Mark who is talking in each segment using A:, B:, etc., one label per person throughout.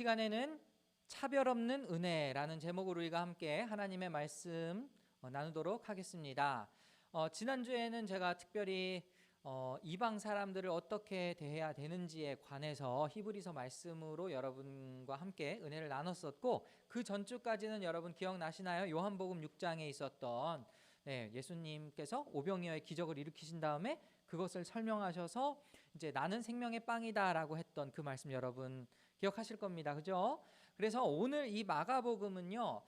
A: 시간에는 차별 없는 은혜라는 제목으로 우리가 함께 하나님의 말씀 나누도록 하겠습니다. 지난주에는 제가 특별히 이방 사람들을 어떻게 대해야 되는지에 관해서 히브리서 말씀으로 여러분과 함께 은혜를 나눴었고, 그 전주까지는 여러분 기억나시나요? 요한복음 6장에 있었던 예수님께서 오병이어의 기적을 일으키신 다음에 그것을 설명하셔서 이제 나는 생명의 빵이다라고 했던 그 말씀 여러분 기억하실 겁니다. 그죠? 그래서 오늘 이 마가복음은요,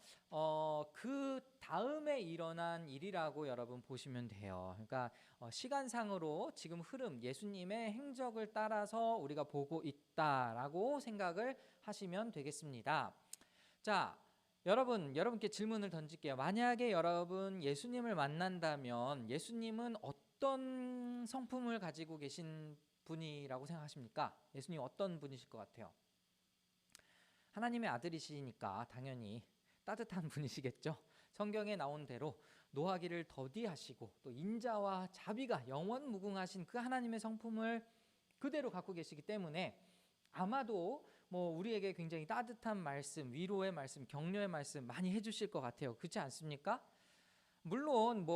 A: 그 다음에 일어난 일이라고 여러분 보시면 돼요. 그러니까 시간상으로 지금 흐름, 예수님의 행적을 따라서 우리가 보고 있다라고 생각을 하시면 되겠습니다. 자, 여러분께 질문을 던질게요. 만약에 여러분 예수님을 만난다면 예수님은 어떤 성품을 가지고 계신 분이라고 생각하십니까? 예수님 어떤 분이실 것 같아요? 하나님의 아들이시니까 당연히 따뜻한 분이시겠죠. 성경에 나온 대로 노하기를 더디하시고 또 인자와 자비가 영원무궁하신 그 하나님의 성품을 그대로 갖고 계시기 때문에 아마도 우리에게 굉장히 따뜻한 말씀, 위로의 말씀, 격려의 말씀 많이 해주실 것 같아요. 그렇지 않습니까? 물론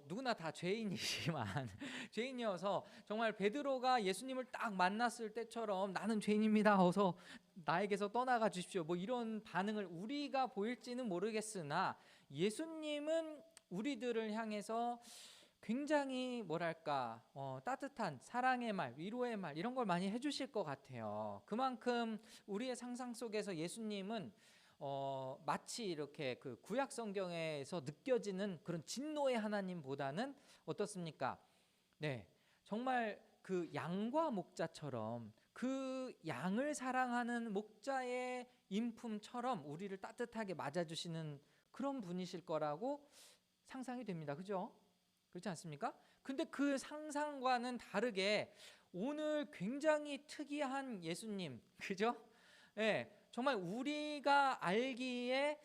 A: 누구나 다 죄인이지만 죄인이어서 정말 베드로가 예수님을 딱 만났을 때처럼 나는 죄인입니다, 어서 나에게서 떠나가 주십시오, 이런 반응을 우리가 보일지는 모르겠으나 예수님은 우리들을 향해서 굉장히 따뜻한 사랑의 말, 위로의 말 이런 걸 많이 해주실 것 같아요. 그만큼 우리의 상상 속에서 예수님은 마치 이렇게 그 구약 성경에서 느껴지는 그런 진노의 하나님보다는 어떻습니까? 정말 그 양과 목자처럼 그 양을 사랑하는 목자의 인품처럼 우리를 따뜻하게 맞아주시는 그런 분이실 거라고 상상이 됩니다. 그죠? 그렇지 않습니까? 근데 그 상상과는 다르게 오늘 굉장히 특이한 예수님, 그죠? 정말 우리가 알기에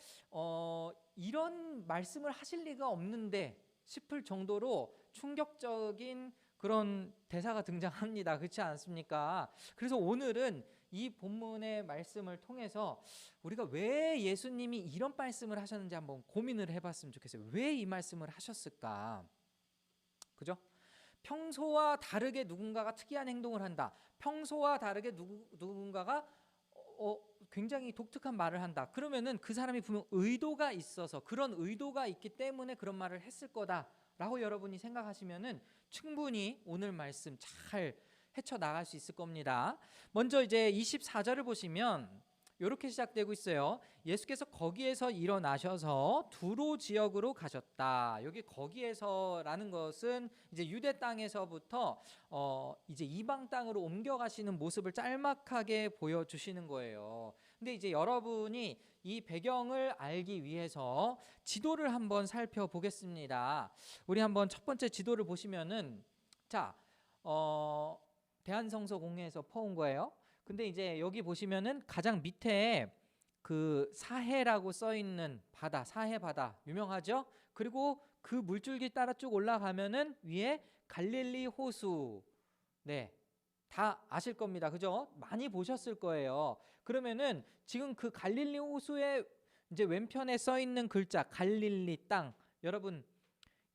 A: 이런 말씀을 하실 리가 없는데 싶을 정도로 충격적인 그런 대사가 등장합니다. 그렇지 않습니까? 그래서 오늘은 이 본문의 말씀을 통해서 우리가 왜 예수님이 이런 말씀을 하셨는지 한번 고민을 해봤으면 좋겠어요. 왜 이 말씀을 하셨을까? 그죠? 평소와 다르게 누군가가 특이한 행동을 한다. 평소와 다르게 누군가가 굉장히 독특한 말을 한다. 그러면은 그 사람이 분명 의도가 있어서 그런 의도가 있기 때문에 그런 말을 했을 거다라고 여러분이 생각하시면은 충분히 오늘 말씀 잘 헤쳐나갈 수 있을 겁니다. 먼저 이제 24절을 보시면 이렇게 시작되고 있어요. 예수께서 거기에서 일어나셔서 두로 지역으로 가셨다. 여기 거기에서라는 것은 이제 유대 땅에서부터 이제 이방 땅으로 옮겨가시는 모습을 짤막하게 보여주시는 거예요. 근데 이제 여러분이 이 배경을 알기 위해서 지도를 한번 살펴보겠습니다. 우리 한번 첫 번째 지도를 보시면은 대한성서공회에서 퍼온 거예요. 근데 이제 여기 보시면은 가장 밑에 그 사해라고 써 있는 바다, 사해 바다 유명하죠? 그리고 그 물줄기 따라 쭉 올라가면은 위에 갈릴리 호수, 다 아실 겁니다. 그죠? 많이 보셨을 거예요. 그러면은 지금 그 갈릴리 호수의 이제 왼편에 써 있는 글자 갈릴리 땅, 여러분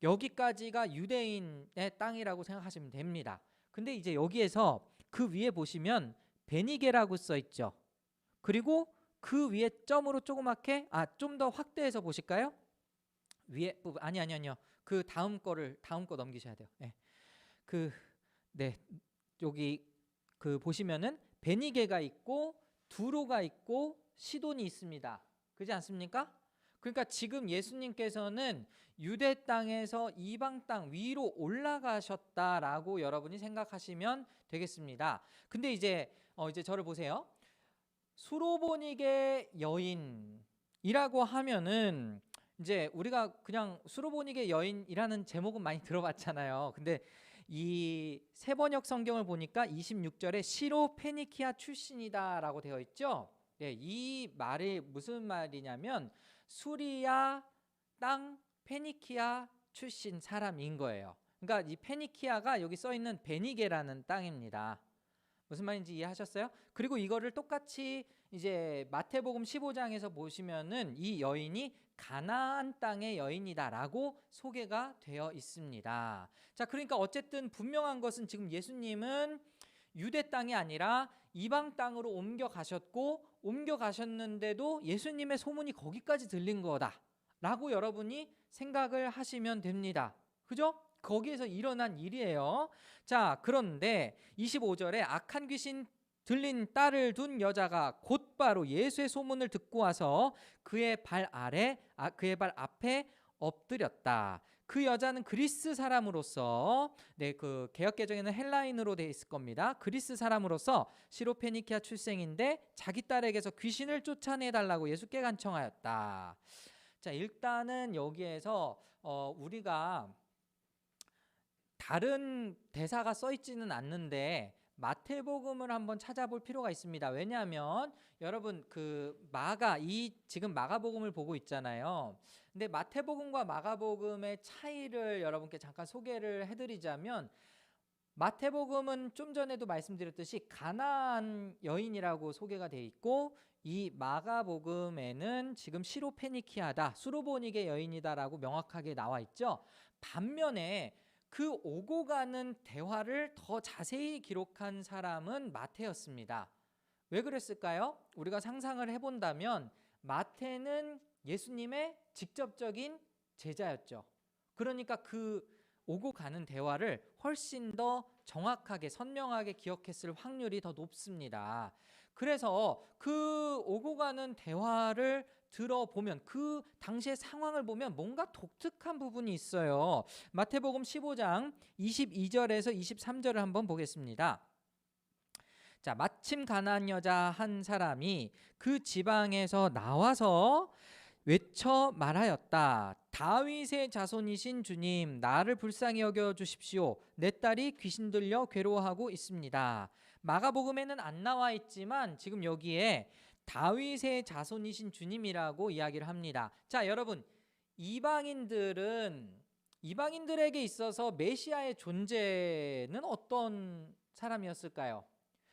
A: 여기까지가 유대인의 땅이라고 생각하시면 됩니다. 근데 이제 여기에서 그 위에 보시면 베니게라고 써 있죠. 그리고 그 위에 점으로 조그맣게 좀 더 확대해서 보실까요? 위에 부분 아니요. 그 다음 거 넘기셔야 돼요. 여기 그 보시면은 베니게가 있고 두로가 있고 시돈이 있습니다. 그렇지 않습니까? 그러니까 지금 예수님께서는 유대 땅에서 이방 땅 위로 올라가셨다라고 여러분이 생각하시면 되겠습니다. 근데 이제 저를 보세요. 수로보니게 여인이라고 하면은 이제 우리가 그냥 수로보니게 여인이라는 제목은 많이 들어봤잖아요. 근데 이 세번역 성경을 보니까 26절에 시로 페니키아 출신이다라고 되어 있죠. 이 말이 무슨 말이냐면 수리아 땅 페니키아 출신 사람인 거예요. 그러니까 이 페니키아가 여기 써 있는 베니게라는 땅입니다. 무슨 말인지 이해하셨어요? 그리고 이거를 똑같이 이제 마태복음 15장에서 보시면은 이 여인이 가나안 땅의 여인이다라고 소개가 되어 있습니다. 자, 그러니까 어쨌든 분명한 것은 지금 예수님은 유대 땅이 아니라 이방 땅으로 옮겨가셨고, 옮겨가셨는데도 예수님의 소문이 거기까지 들린 거다라고 여러분이 생각을 하시면 됩니다. 그죠? 거기에서 일어난 일이에요. 자, 그런데 25절에 악한 귀신 들린 딸을 둔 여자가 곧바로 예수의 소문을 듣고 와서 그의 발 앞에 엎드렸다. 그 여자는 그리스 사람으로서, 그 개역개정에는 헬라인으로 되어 있을 겁니다. 그리스 사람으로서 시로페니키아 출생인데 자기 딸에게서 귀신을 쫓아내달라고 예수께 간청하였다. 자, 일단은 여기에서 우리가 다른 대사가 써 있지는 않는데 마태복음을 한번 찾아볼 필요가 있습니다. 왜냐하면 여러분 지금 마가복음을 보고 있잖아요. 근데 마태복음과 마가복음의 차이를 여러분께 잠깐 소개를 해드리자면, 마태복음은 좀 전에도 말씀드렸듯이 가나안 여인이라고 소개가 돼 있고, 이 마가복음에는 지금 시로페니키아다, 수로보닉의 여인이다라고 명확하게 나와 있죠. 반면에 그 오고 가는 대화를 더 자세히 기록한 사람은 마태였습니다. 왜 그랬을까요? 우리가 상상을 해본다면 마태는 예수님의 직접적인 제자였죠. 그러니까 그 오고 가는 대화를 훨씬 더 정확하게 선명하게 기억했을 확률이 더 높습니다. 그래서 그 오고 가는 대화를 들어보면, 그 당시의 상황을 보면 뭔가 독특한 부분이 있어요. 마태복음 15장 22절에서 23절을 한번 보겠습니다. 자, 마침 가나안 여자 한 사람이 그 지방에서 나와서 외쳐 말하였다. 다윗의 자손이신 주님, 나를 불쌍히 여겨 주십시오. 내 딸이 귀신 들려 괴로워하고 있습니다. 마가복음에는 안 나와 있지만 지금 여기에 다윗의 자손이신 주님이라고 이야기를 합니다. 자, 여러분, 이방인들에게 있어서 메시아의 존재는 어떤 사람이었을까요?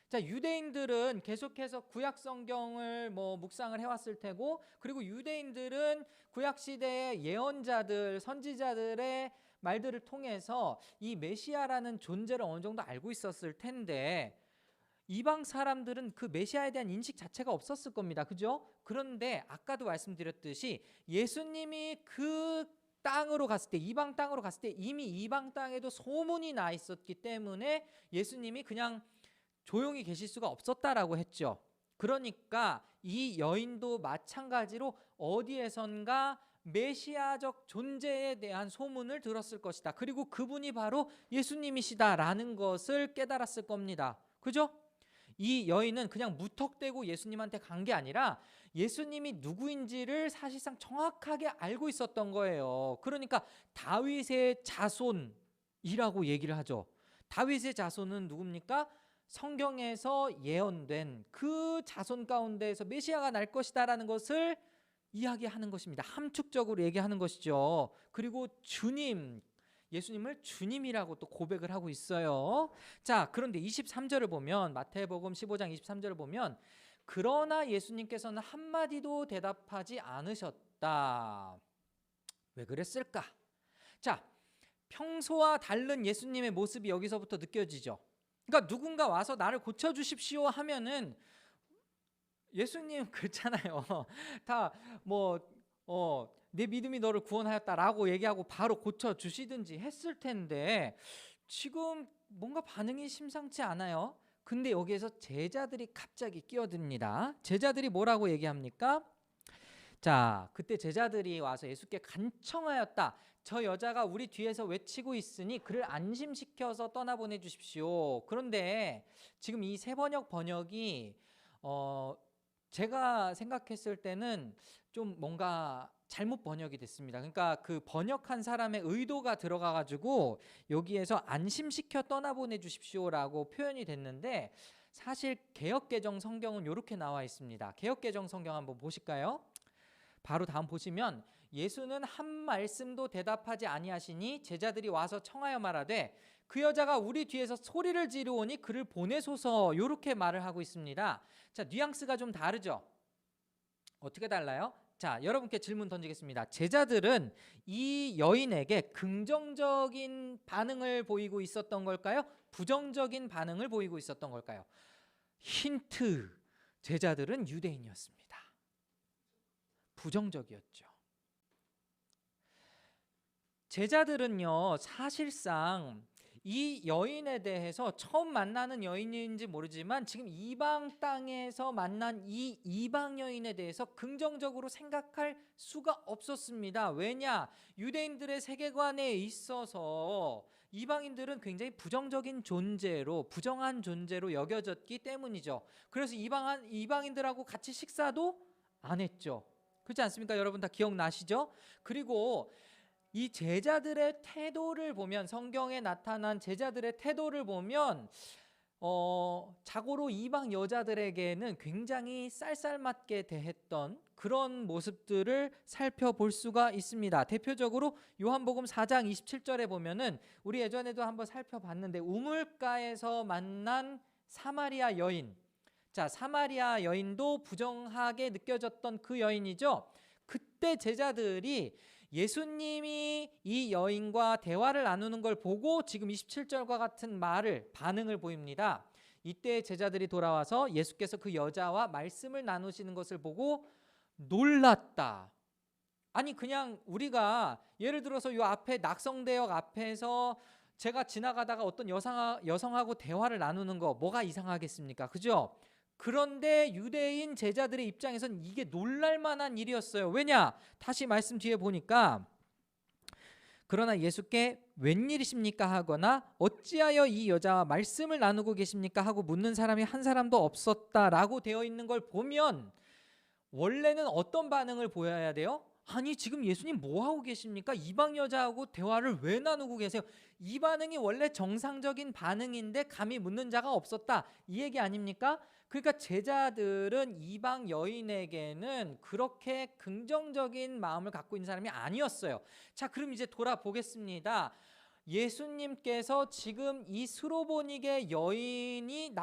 A: 자, 유대인들은 계속해서 구약 성경을 묵상을 해왔을 테고, 그리고 유대인들은 구약 시대의 예언자들, 선지자들의 말들을 통해서 이 메시아라는 존재를 어느 정도 알고 있었을 텐데, 이방 사람들은 그 메시아에 대한 인식 자체가 없었을 겁니다. 그죠? 그런데 아까도 말씀드렸듯이 예수님이 그 땅으로 갔을 때, 이방 땅으로 갔을 때 이미 이방 땅에도 소문이 나 있었기 때문에 예수님이 그냥 조용히 계실 수가 없었다라고 했죠. 그러니까 이 여인도 마찬가지로 어디에선가 메시아적 존재에 대한 소문을 들었을 것이다. 그리고 그분이 바로 예수님이시다라는 것을 깨달았을 겁니다. 그죠? 이 여인은 그냥 무턱대고 예수님한테 간 게 아니라 예수님이 누구인지를 사실상 정확하게 알고 있었던 거예요. 그러니까 다윗의 자손이라고 얘기를 하죠. 다윗의 자손은 누굽니까? 성경에서 예언된 그 자손 가운데에서 메시아가 날 것이다라는 것을 이야기하는 것입니다. 함축적으로 얘기하는 것이죠. 그리고 예수님을 주님이라고 또 고백을 하고 있어요. 자, 그런데 23절을 보면, 마태복음 15장 23절을 보면, 그러나 예수님께서는 한마디도 대답하지 않으셨다. 왜 그랬을까? 자, 평소와 다른 예수님의 모습이 여기서부터 느껴지죠. 그러니까 누군가 와서 나를 고쳐주십시오 하면은 예수님 그렇잖아요. 다 내 믿음이 너를 구원하였다라고 얘기하고 바로 고쳐주시든지 했을 텐데 지금 뭔가 반응이 심상치 않아요. 근데 여기에서 제자들이 갑자기 끼어듭니다. 제자들이 뭐라고 얘기합니까? 자, 그때 제자들이 와서 예수께 간청하였다. 저 여자가 우리 뒤에서 외치고 있으니 그를 안심시켜서 떠나보내 주십시오. 그런데 지금 이 세 번역이 제가 생각했을 때는 좀 뭔가 잘못 번역이 됐습니다. 그러니까 그 번역한 사람의 의도가 들어가가지고 여기에서 안심시켜 떠나보내 주십시오라고 표현이 됐는데, 사실 개역개정 성경은 이렇게 나와 있습니다. 개역개정 성경 한번 보실까요? 바로 다음 보시면 예수는 한 말씀도 대답하지 아니하시니 제자들이 와서 청하여 말하되 그 여자가 우리 뒤에서 소리를 지르오니 그를 보내소서. 이렇게 말을 하고 있습니다. 자, 뉘앙스가 좀 다르죠. 어떻게 달라요? 자, 여러분께 질문 던지겠습니다. 제자들은 이 여인에게 긍정적인 반응을 보이고 있었던 걸까요? 부정적인 반응을 보이고 있었던 걸까요? 힌트, 제자들은 유대인이었습니다. 부정적이었죠. 제자들은요, 사실상 이 여인에 대해서 처음 만나는 여인인지 모르지만 지금 이방 땅에서 만난 이 이방 여인에 대해서 긍정적으로 생각할 수가 없었습니다. 왜냐? 유대인들의 세계관에 있어서 이방인들은 굉장히 부정적인 존재로, 부정한 존재로 여겨졌기 때문이죠. 그래서 이방인들하고 같이 식사도 안 했죠. 그렇지 않습니까? 여러분 다 기억나시죠? 그리고 이 제자들의 태도를 보면, 성경에 나타난 제자들의 태도를 보면 자고로 이방 여자들에게는 굉장히 쌀쌀맞게 대했던 그런 모습들을 살펴볼 수가 있습니다. 대표적으로 요한복음 4장 27절에 보면은 우리 예전에도 한번 살펴봤는데 우물가에서 만난 사마리아 여인, 자, 사마리아 여인도 부정하게 느껴졌던 그 여인이죠. 그때 제자들이 예수님이 이 여인과 대화를 나누는 걸 보고 지금 27절과 같은 반응을 보입니다. 이때 제자들이 돌아와서 예수께서 그 여자와 말씀을 나누시는 것을 보고 놀랐다. 아니, 그냥 우리가 예를 들어서 이 앞에 낙성대역 앞에서 제가 지나가다가 어떤 여성하고 대화를 나누는 거 뭐가 이상하겠습니까? 그죠? 그런데 유대인 제자들의 입장에선 이게 놀랄만한 일이었어요. 왜냐? 다시 말씀 뒤에 보니까 그러나 예수께 웬일이십니까 하거나 어찌하여 이 여자와 말씀을 나누고 계십니까 하고 묻는 사람이 한 사람도 없었다라고 되어 있는 걸 보면 원래는 어떤 반응을 보여야 돼요? 아니, 지금 예수님 뭐 하고 계십니까? 이방 여자하고 대화를 왜 나누고 계세요? 이 반응이 원래 정상적인 반응인데 감히 묻는 자가 없었다, 이 얘기 아닙니까? 그러니까 제자들은 이방 여인에게는 그렇게 긍정적인 마음을 갖고 있는 사람이 아니었어요. 자, 그럼 이제 돌아보겠습니다. 예수님께서 지금 이 스로보닉의 여인이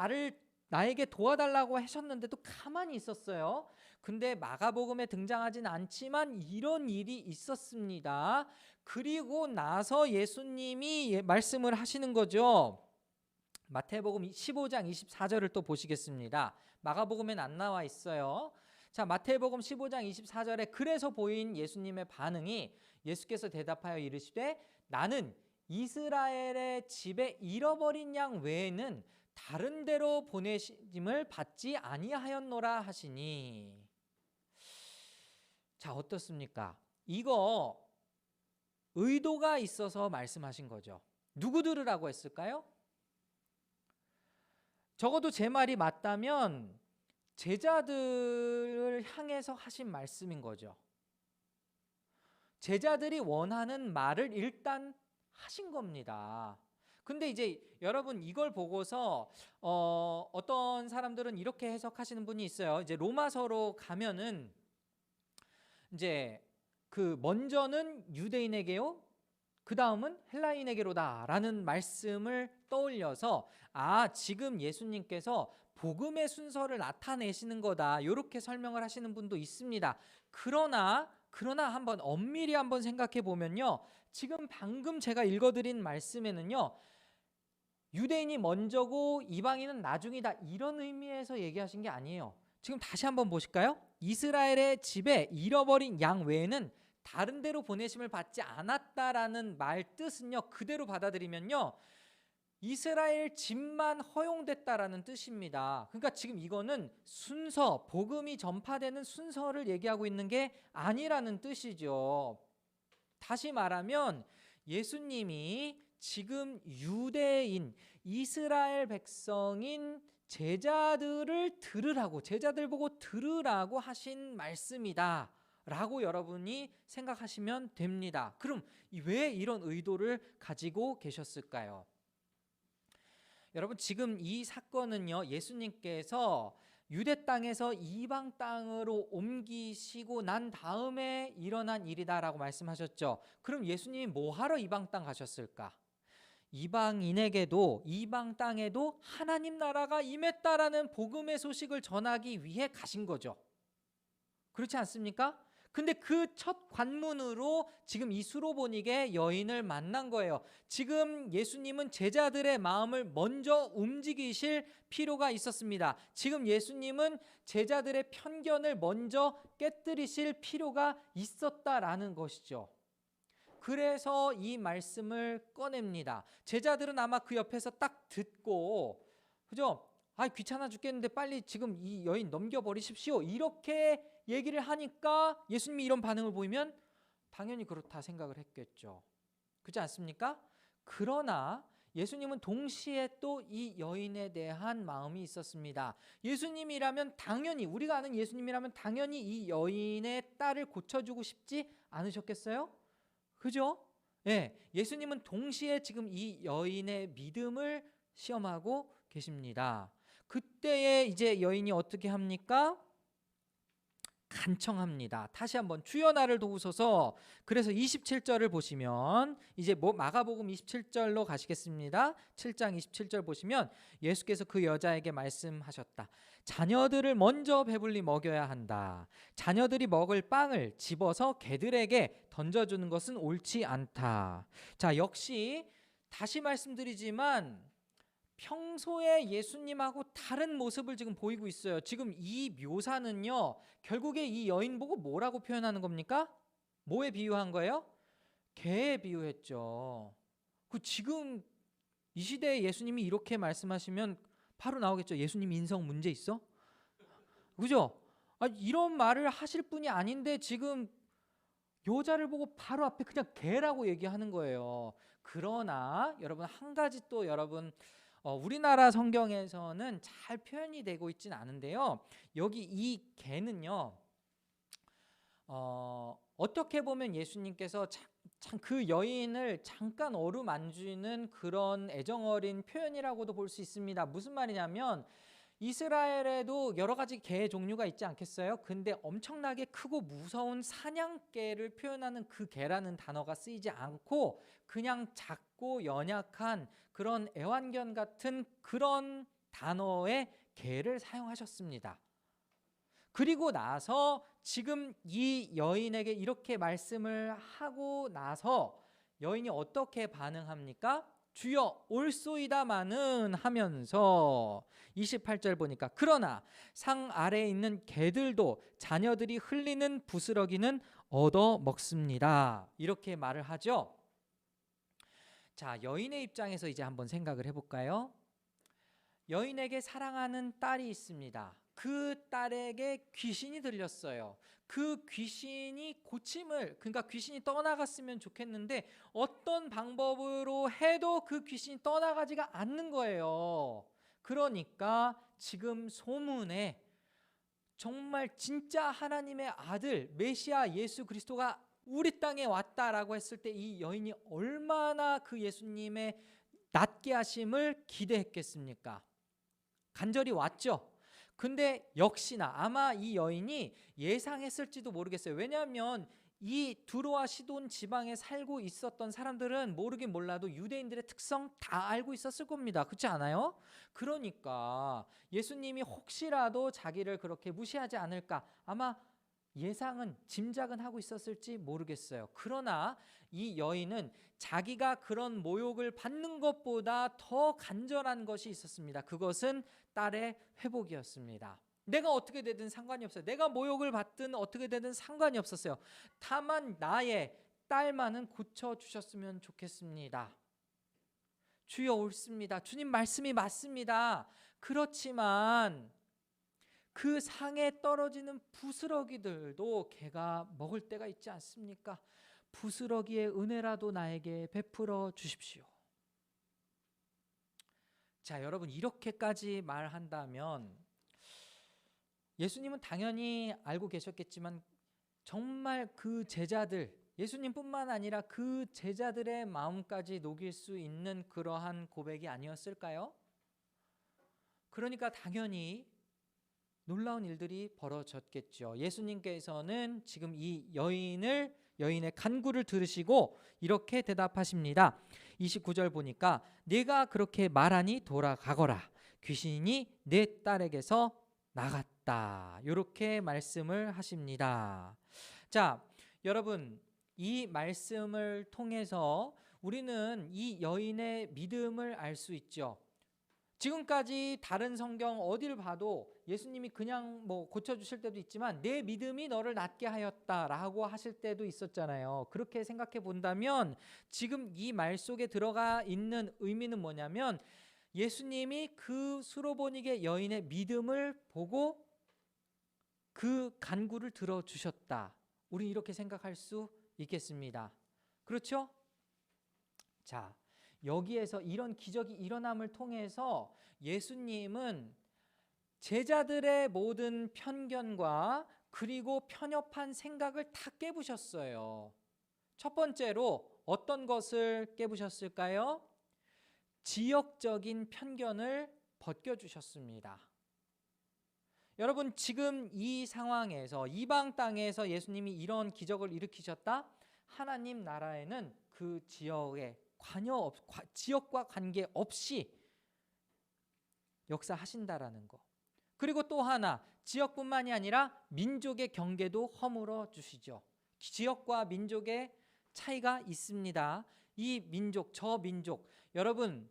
A: 나에게 도와달라고 하셨는데도 가만히 있었어요. 근데 마가복음에 등장하진 않지만 이런 일이 있었습니다. 그리고 나서 예수님이 말씀을 하시는 거죠. 마태복음 15장 24절을 또 보시겠습니다. 마가복음엔 안 나와 있어요. 자, 마태복음 15장 24절에 그래서 보인 예수님의 반응이, 예수께서 대답하여 이르시되 나는 이스라엘의 집에 잃어버린 양 외에는 다른 데로 보내심을 받지 아니하였노라 하시니. 자, 어떻습니까? 이거 의도가 있어서 말씀하신 거죠. 누구 들으라고 했을까요? 적어도 제 말이 맞다면 제자들을 향해서 하신 말씀인 거죠. 제자들이 원하는 말을 일단 하신 겁니다. 근데 이제 여러분 이걸 보고서 어떤 사람들은 이렇게 해석하시는 분이 있어요. 이제 로마서로 가면은 이제 그 먼저는 유대인에게요, 그 다음은 헬라인에게로다라는 말씀을 떠올려서 지금 예수님께서 복음의 순서를 나타내시는 거다, 이렇게 설명을 하시는 분도 있습니다. 그러나 한번 엄밀히 한번 생각해 보면요, 지금 방금 제가 읽어드린 말씀에는요, 유대인이 먼저고 이방인은 나중이다, 이런 의미에서 얘기하신 게 아니에요. 지금 다시 한번 보실까요? 이스라엘의 집에 잃어버린 양 외에는 다른 데로 보내심을 받지 않았다라는 말 뜻은요, 그대로 받아들이면요, 이스라엘 집만 허용됐다라는 뜻입니다. 그러니까 지금 이거는 순서, 복음이 전파되는 순서를 얘기하고 있는 게 아니라는 뜻이죠. 다시 말하면 예수님이 지금 유대인, 이스라엘 백성인 제자들을 들으라고, 제자들 보고 들으라고 하신 말씀이다 라고 여러분이 생각하시면 됩니다. 그럼 왜 이런 의도를 가지고 계셨을까요? 여러분, 지금 이 사건은요, 예수님께서 유대 땅에서 이방 땅으로 옮기시고 난 다음에 일어난 일이다라고 말씀하셨죠. 그럼 예수님이 뭐하러 이방 땅 가셨을까? 이방인에게도 이방 땅에도 하나님 나라가 임했다라는 복음의 소식을 전하기 위해 가신 거죠. 그렇지 않습니까? 근데 그 첫 관문으로 지금 이 수로보닉의 여인을 만난 거예요. 지금 예수님은 제자들의 마음을 먼저 움직이실 필요가 있었습니다. 지금 예수님은 제자들의 편견을 먼저 깨뜨리실 필요가 있었다라는 것이죠. 그래서 이 말씀을 꺼냅니다. 제자들은 아마 그 옆에서 딱 듣고, 그죠? 아, 귀찮아 죽겠는데 빨리 지금 이 여인 넘겨버리십시오, 이렇게 얘기를 하니까 예수님이 이런 반응을 보이면 당연히 그렇다 생각을 했겠죠. 그렇지 않습니까? 그러나 예수님은 동시에 또 이 여인에 대한 마음이 있었습니다. 예수님이라면 당연히, 우리가 아는 예수님이라면 당연히 이 여인의 딸을 고쳐주고 싶지 않으셨겠어요? 그죠? 예, 예수님은 동시에 지금 이 여인의 믿음을 시험하고 계십니다. 그때에 이제 여인이 어떻게 합니까? 간청합니다. 다시 한번 주여 나를 도우소서. 그래서 27절을 보시면 이제 마가복음 27절로 가시겠습니다. 7장 27절 보시면 예수께서 그 여자에게 말씀하셨다. 자녀들을 먼저 배불리 먹여야 한다. 자녀들이 먹을 빵을 집어서 개들에게 던져주는 것은 옳지 않다. 자, 역시 다시 말씀드리지만 평소에 예수님하고 다른 모습을 지금 보이고 있어요. 지금 이 묘사는요, 결국에 이 여인 보고 뭐라고 표현하는 겁니까? 뭐에 비유한 거예요? 개에 비유했죠. 지금 이 시대에 예수님이 이렇게 말씀하시면 바로 나오겠죠. 예수님 인성 문제 있어? 그죠? 이런 말을 하실 분이 아닌데 지금 여자를 보고 바로 앞에 그냥 개라고 얘기하는 거예요. 그러나 여러분, 한 가지 또 여러분, 우리나라 성경에서는 잘 표현이 되고 있진 않은데요. 여기 이 개는요, 어떻게 보면 예수님께서 참 그 여인을 잠깐 어루만지는 그런 애정어린 표현이라고도 볼 수 있습니다. 무슨 말이냐면 이스라엘에도 여러 가지 개 종류가 있지 않겠어요? 근데 엄청나게 크고 무서운 사냥개를 표현하는 그 개라는 단어가 쓰이지 않고 그냥 작고 연약한 그런 애완견 같은 그런 단어의 개를 사용하셨습니다. 그리고 나서 지금 이 여인에게 이렇게 말씀을 하고 나서 여인이 어떻게 반응합니까? 주여 올소이다마는 하면서 28절 보니까 그러나 상 아래에 있는 개들도 자녀들이 흘리는 부스러기는 얻어 먹습니다, 이렇게 말을 하죠. 자, 여인의 입장에서 이제 한번 생각을 해볼까요? 여인에게 사랑하는 딸이 있습니다. 그 딸에게 귀신이 들렸어요. 그 귀신이 그러니까 귀신이 떠나갔으면 좋겠는데 어떤 방법으로 해도 그 귀신이 떠나가지가 않는 거예요. 그러니까 지금 소문에 정말 진짜 하나님의 아들 메시아 예수 그리스도가 우리 땅에 왔다라고 했을 때 이 여인이 얼마나 그 예수님의 낫게 하심을 기대했겠습니까? 간절히 왔죠. 근데 역시나 아마 이 여인이 예상했을지도 모르겠어요. 왜냐하면 이 두로와 시돈 지방에 살고 있었던 사람들은 모르긴 몰라도 유대인들의 특성 다 알고 있었을 겁니다. 그렇지 않아요? 그러니까 예수님이 혹시라도 자기를 그렇게 무시하지 않을까, 아마 예상은, 짐작은 하고 있었을지 모르겠어요. 그러나 이 여인은 자기가 그런 모욕을 받는 것보다 더 간절한 것이 있었습니다. 그것은 딸의 회복이었습니다. 내가 어떻게 되든 상관이 없어요. 내가 모욕을 받든 어떻게 되든 상관이 없었어요. 다만 나의 딸만은 고쳐주셨으면 좋겠습니다. 주여 옳습니다. 주님 말씀이 맞습니다. 그렇지만 그 상에 떨어지는 부스러기들도 개가 먹을 때가 있지 않습니까? 부스러기의 은혜라도 나에게 베풀어 주십시오. 자, 여러분, 이렇게까지 말한다면 예수님은 당연히 알고 계셨겠지만 정말 그 제자들, 예수님뿐만 아니라 그 제자들의 마음까지 녹일 수 있는 그러한 고백이 아니었을까요? 그러니까 당연히 놀라운 일들이 벌어졌겠죠. 예수님께서는 지금 이 여인의 간구를 들으시고 이렇게 대답하십니다. 29절 보니까 네가 그렇게 말하니 돌아가거라. 귀신이 내 딸에게서 나갔다. 이렇게 말씀을 하십니다. 자, 여러분, 이 말씀을 통해서 우리는 이 여인의 믿음을 알 수 있죠. 지금까지 다른 성경 어딜 봐도 예수님이 그냥 뭐 고쳐주실 때도 있지만 내 믿음이 너를 낫게 하였다라고 하실 때도 있었잖아요. 그렇게 생각해 본다면 지금 이 말 속에 들어가 있는 의미는 뭐냐면 예수님이 그 수로보니게 여인의 믿음을 보고 그 간구를 들어주셨다. 우리 이렇게 생각할 수 있겠습니다. 그렇죠? 자, 여기에서 이런 기적이 일어남을 통해서 예수님은 제자들의 모든 편견과 그리고 편협한 생각을 다 깨부셨어요. 첫 번째로 어떤 것을 깨부셨을까요? 지역적인 편견을 벗겨주셨습니다. 여러분, 지금 이 상황에서 이방 땅에서 예수님이 이런 기적을 일으키셨다? 하나님 나라에는 그 지역과 관계없이 역사하신다라는 거. 그리고 또 하나, 지역뿐만이 아니라 민족의 경계도 허물어 주시죠. 지역과 민족의 차이가 있습니다. 이 민족, 저 민족, 여러분,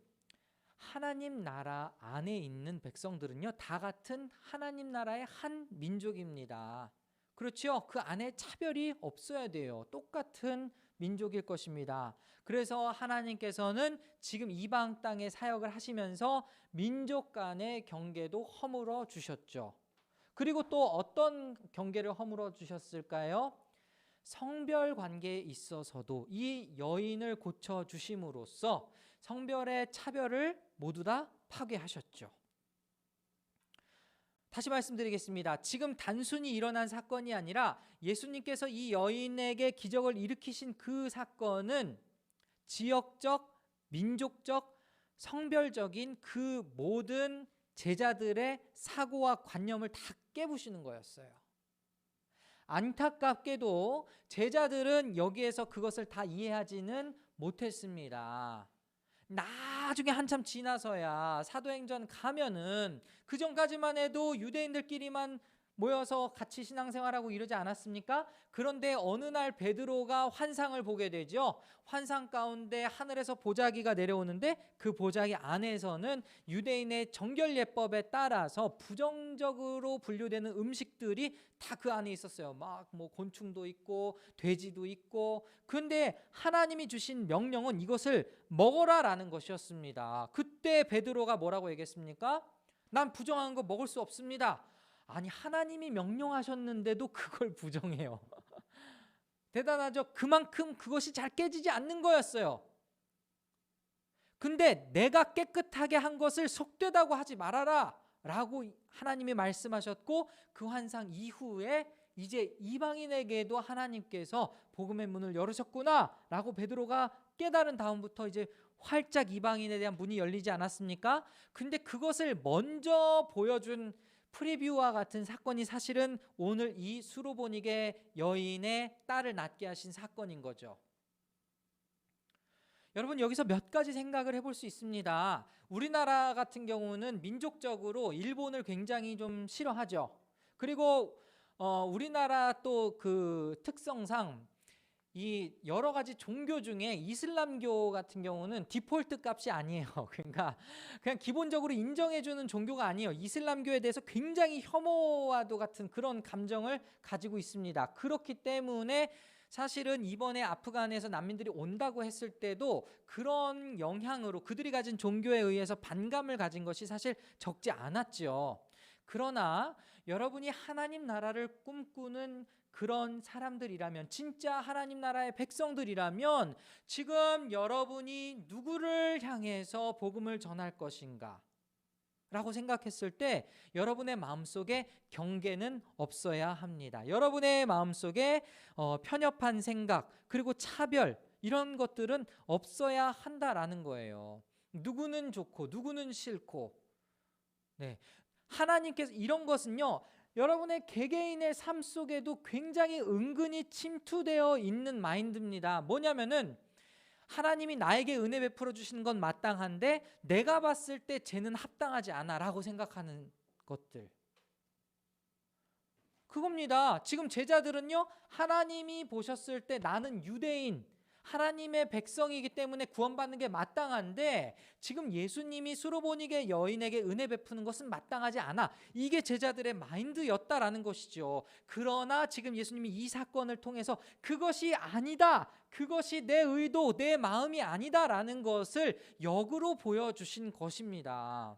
A: 하나님 나라 안에 있는 백성들은요, 다 같은 하나님 나라의 한 민족입니다. 그렇죠? 그 안에 차별이 없어야 돼요. 똑같은 민족일 것입니다. 그래서 하나님께서는 지금 이방 땅에 사역을 하시면서 민족 간의 경계도 허물어 주셨죠. 그리고 또 어떤 경계를 허물어 주셨을까요? 성별 관계에 있어서도 이 여인을 고쳐 주심으로써 성별의 차별을 모두 다 파괴하셨죠. 다시 말씀드리겠습니다. 지금 단순히 일어난 사건이 아니라 예수님께서 이 여인에게 기적을 일으키신 그 사건은 지역적, 민족적, 성별적인 그 모든 제자들의 사고와 관념을 다 깨부시는 거였어요. 안타깝게도 제자들은 여기에서 그것을 다 이해하지는 못했습니다. 나중에 한참 지나서야 사도행전 가면은 그 전까지만 해도 유대인들끼리만 모여서 같이 신앙생활하고 이러지 않았습니까? 그런데 어느 날 베드로가 환상을 보게 되죠. 환상 가운데 하늘에서 보자기가 내려오는데 그 보자기 안에서는 유대인의 정결예법에 따라서 부정적으로 분류되는 음식들이 다 그 안에 있었어요. 막 뭐 곤충도 있고 돼지도 있고. 그런데 하나님이 주신 명령은 이것을 먹어라라는 것이었습니다. 그때 베드로가 뭐라고 얘기했습니까? 난 부정한 거 먹을 수 없습니다. 아니, 하나님이 명령하셨는데도 그걸 부정해요. 대단하죠? 그만큼 그것이 잘 깨지지 않는 거였어요. 근데 내가 깨끗하게 한 것을 속되다고 하지 말아라 라고 하나님이 말씀하셨고, 그 환상 이후에 이제 이방인에게도 하나님께서 복음의 문을 열으셨구나 라고 베드로가 깨달은 다음부터 이제 활짝 이방인에 대한 문이 열리지 않았습니까? 근데 그것을 먼저 보여준 프리뷰와 같은 사건이 사실은 오늘 이 수로보니게 여인의 딸을 낳게 하신 사건인 거죠. 여러분, 여기서 몇 가지 생각을 해볼 수 있습니다. 우리나라 같은 경우는 민족적으로 일본을 굉장히 좀 싫어하죠. 그리고 우리나라 또 그 특성상 이 여러 가지 종교 중에 이슬람교 같은 경우는 디폴트 값이 아니에요. 그러니까 그냥 기본적으로 인정해주는 종교가 아니에요. 이슬람교에 대해서 굉장히 혐오와도 같은 그런 감정을 가지고 있습니다. 그렇기 때문에 사실은 이번에 아프간에서 난민들이 온다고 했을 때도 그런 영향으로 그들이 가진 종교에 의해서 반감을 가진 것이 사실 적지 않았죠. 그러나 여러분이 하나님 나라를 꿈꾸는 그런 사람들이라면, 진짜 하나님 나라의 백성들이라면 지금 여러분이 누구를 향해서 복음을 전할 것인가 라고 생각했을 때 여러분의 마음속에 경계는 없어야 합니다. 여러분의 마음속에 편협한 생각 그리고 차별 이런 것들은 없어야 한다라는 거예요. 누구는 좋고 누구는 싫고, 네, 하나님께서 이런 것은요, 여러분의 개개인의 삶 속에도 굉장히 은근히 침투되어 있는 마인드입니다. 뭐냐면은 하나님이 나에게 은혜 베풀어 주시는 건 마땅한데 내가 봤을 때 쟤는 합당하지 않아 라고 생각하는 것들, 그겁니다. 지금 제자들은요, 하나님이 보셨을 때 나는 유대인, 하나님의 백성이기 때문에 구원받는 게 마땅한데 지금 예수님이 수로보니게 여인에게 은혜 베푸는 것은 마땅하지 않아. 이게 제자들의 마인드였다라는 것이죠. 그러나 지금 예수님이 이 사건을 통해서 그것이 아니다, 그것이 내 의도, 내 마음이 아니다라는 것을 역으로 보여주신 것입니다.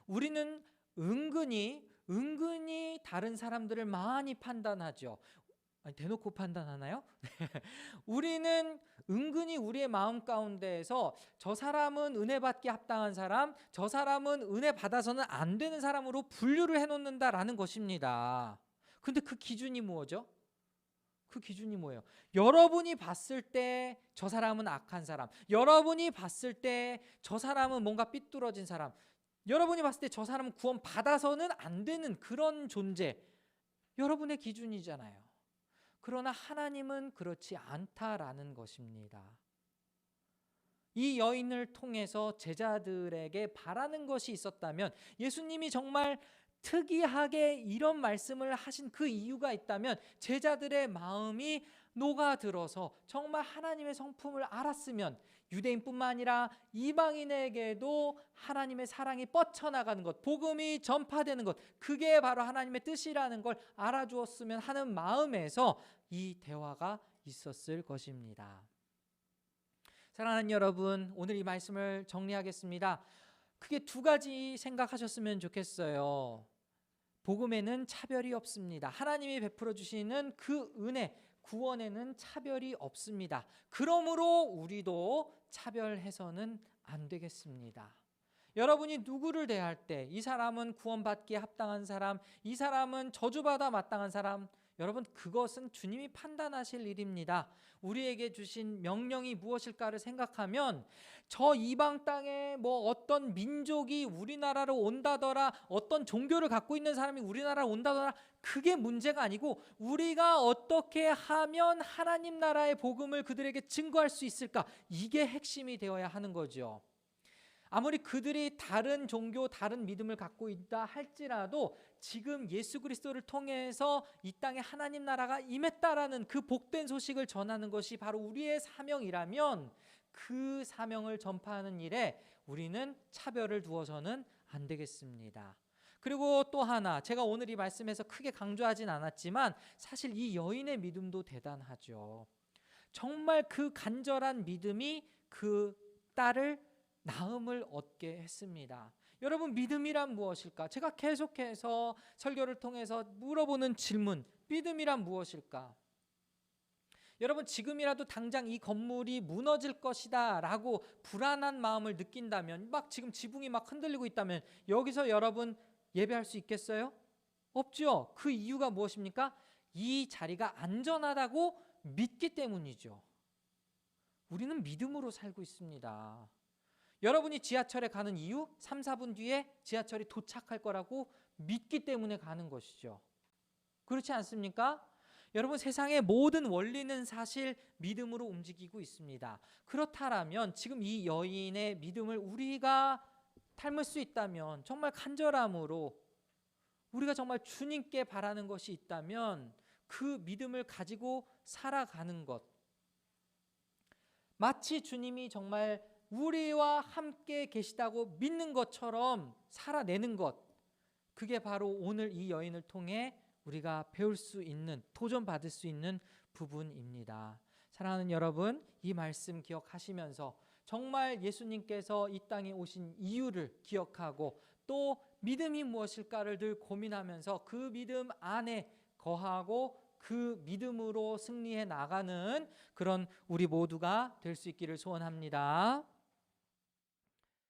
A: 우리는 은근히 다른 사람들을 많이 판단하죠. 아니, 대놓고 판단하나요? 우리는 은근히 우리의 마음 가운데에서 저 사람은 은혜 받기 합당한 사람, 저 사람은 은혜 받아서는 안 되는 사람으로 분류를 해놓는다라는 것입니다. 근데 그 기준이 뭐죠? 그 기준이 뭐예요? 여러분이 봤을 때 저 사람은 악한 사람, 여러분이 봤을 때 저 사람은 뭔가 삐뚤어진 사람, 여러분이 봤을 때 저 사람은 구원 받아서는 안 되는 그런 존재, 여러분의 기준이잖아요. 그러나 하나님은 그렇지 않다라는 것입니다. 이 여인을 통해서 제자들에게 바라는 것이 있었다면, 예수님이 정말 특이하게 이런 말씀을 하신 그 이유가 있다면 제자들의 마음이 녹아들어서 정말 하나님의 성품을 알았으면 유대인뿐만 아니라 이방인에게도 하나님의 사랑이 뻗쳐나가는 것, 복음이 전파되는 것, 그게 바로 하나님의 뜻이라는 걸 알아주었으면 하는 마음에서 이 대화가 있었을 것입니다. 사랑하는 여러분, 오늘 이 말씀을 정리하겠습니다. 크게 두 가지 생각하셨으면 좋겠어요. 복음에는 차별이 없습니다. 하나님이 베풀어 주시는 그 은혜, 구원에는 차별이 없습니다. 그러므로 우리도 차별해서는 안 되겠습니다. 여러분이 누구를 대할 때 이 사람은 구원받기에 합당한 사람, 이 사람은 저주받아 마땅한 사람, 여러분 그것은 주님이 판단하실 일입니다. 우리에게 주신 명령이 무엇일까를 생각하면 저 이방 땅에 뭐 어떤 민족이 우리나라로 온다더라, 어떤 종교를 갖고 있는 사람이 우리나라로 온다더라, 그게 문제가 아니고 우리가 어떻게 하면 하나님 나라의 복음을 그들에게 증거할 수 있을까, 이게 핵심이 되어야 하는 거죠. 아무리 그들이 다른 종교, 다른 믿음을 갖고 있다 할지라도 지금 예수 그리스도를 통해서 이 땅에 하나님 나라가 임했다라는 그 복된 소식을 전하는 것이 바로 우리의 사명이라면 그 사명을 전파하는 일에 우리는 차별을 두어서는 안 되겠습니다. 그리고 또 하나, 제가 오늘 이 말씀에서 크게 강조하진 않았지만 사실 이 여인의 믿음도 대단하죠. 정말 그 간절한 믿음이 그 딸을 나음을 얻게 했습니다. 여러분, 믿음이란 무엇일까? 제가 계속해서 설교를 통해서 물어보는 질문, 믿음이란 무엇일까? 여러분, 지금이라도 당장 이 건물이 무너질 것이다 라고 불안한 마음을 느낀다면, 막 지금 지붕이 막 흔들리고 있다면 여기서 여러분 예배할 수 있겠어요? 없죠. 그 이유가 무엇입니까? 이 자리가 안전하다고 믿기 때문이죠. 우리는 믿음으로 살고 있습니다. 여러분이 지하철에 가는 이유, 3, 4분 뒤에 지하철이 도착할 거라고 믿기 때문에 가는 것이죠. 그렇지 않습니까? 여러분, 세상의 모든 원리는 사실 믿음으로 움직이고 있습니다. 그렇다면 지금 이 여인의 믿음을 우리가 닮을 수 있다면, 정말 간절함으로 우리가 정말 주님께 바라는 것이 있다면 그 믿음을 가지고 살아가는 것, 마치 주님이 정말 우리와 함께 계시다고 믿는 것처럼 살아내는 것, 그게 바로 오늘 이 여인을 통해 우리가 배울 수 있는, 도전받을 수 있는 부분입니다. 사랑하는 여러분, 이 말씀 기억하시면서 정말 예수님께서 이 땅에 오신 이유를 기억하고 또 믿음이 무엇일까를 늘 고민하면서 그 믿음 안에 거하고 그 믿음으로 승리해 나가는 그런 우리 모두가 될 수 있기를 소원합니다.